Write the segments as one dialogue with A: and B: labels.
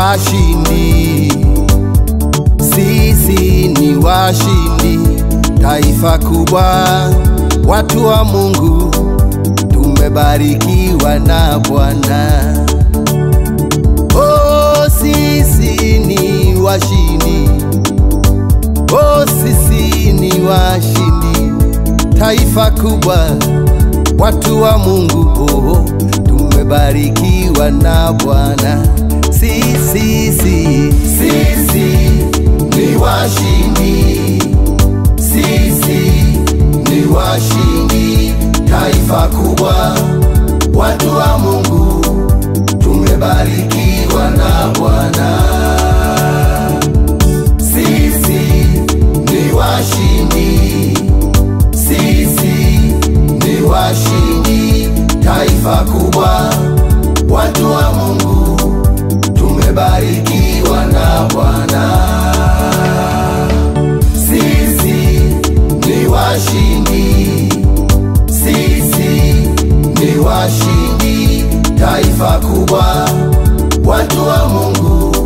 A: washindi, sisi ni washindi, taifa kubwa, watu wa Mungu, tumebarikiwa na Bwana. Oh, sisi ni washindi, oh, sisi ni washindi, taifa kubwa, watu wa Mungu, oh, tumebarikiwa na Bwana. Sisi ni washindi, sisi ni washindi, taifa kubwa, watu wa Mungu, tumebarikiwa na Bwana. Sisi ni washindi, sisi ni washindi, taifa kubwa, watu wa Mungu, tumebarikiwa na Bwana. Sisi ni washindi, sisi ni washindi, taifa kubwa, watu wa Mungu,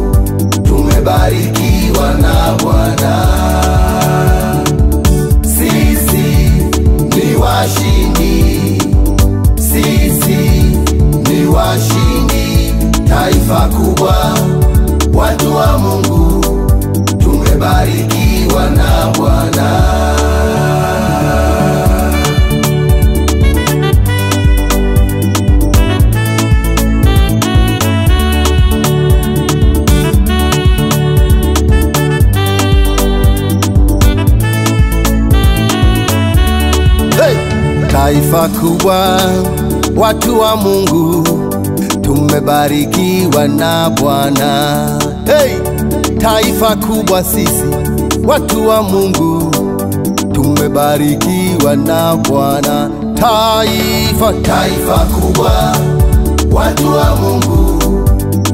A: tumebarikiwa na Bwana. Sisi ni washindi, sisi ni washindi, taifa kubwa, watu wa Mungu, tumebarikiwa na Bwana. Taifa kubwa, watu wa Mungu, tumebarikiwa na Bwana. Hey! Taifa kubwa, sisi watu wa Mungu, tumebarikiwa na Bwana. Taifa kubwa, watu wa Mungu,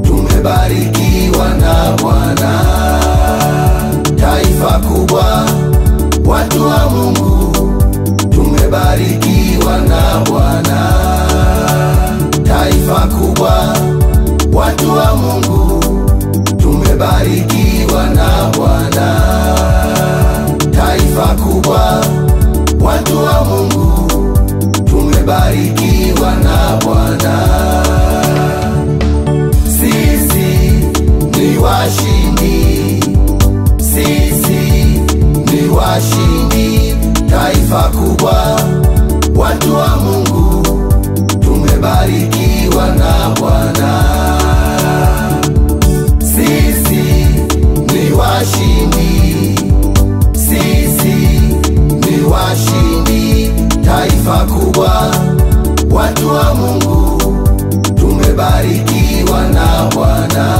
A: tumebarikiwa na Bwana. Taifa kubwa, watu wa Mungu, tumebarikiwa na Bwana. Taifa kubwa, watu wa Mungu, tumebarikiwa na Bwana. Taifa kubwa, watu wa Mungu, tumebarikiwa na Bwana. Sisi ni washindi, sisi ni washindi, taifa kubwa, watu wa Mungu, tumebarikiwa na Bwana. Sisi ni washindi, sisi ni washindi, taifa kubwa, watu wa Mungu, tumebarikiwa na Bwana.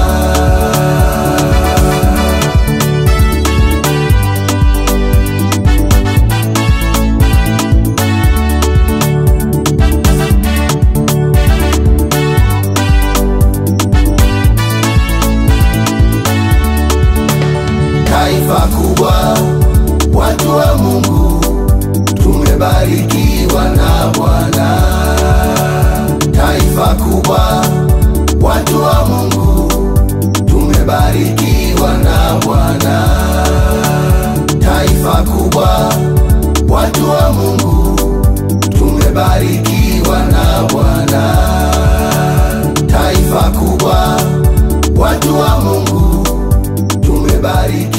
A: Taifa kubwa, watu wa Mungu, tumebarikiwa na Bwana. Taifa kubwa, watu wa Mungu, tumebarikiwa na Bwana. Taifa kubwa, watu wa Mungu, tumebarikiwa na Bwana. Taifa kubwa, watu wa Mungu, tumebarikiwa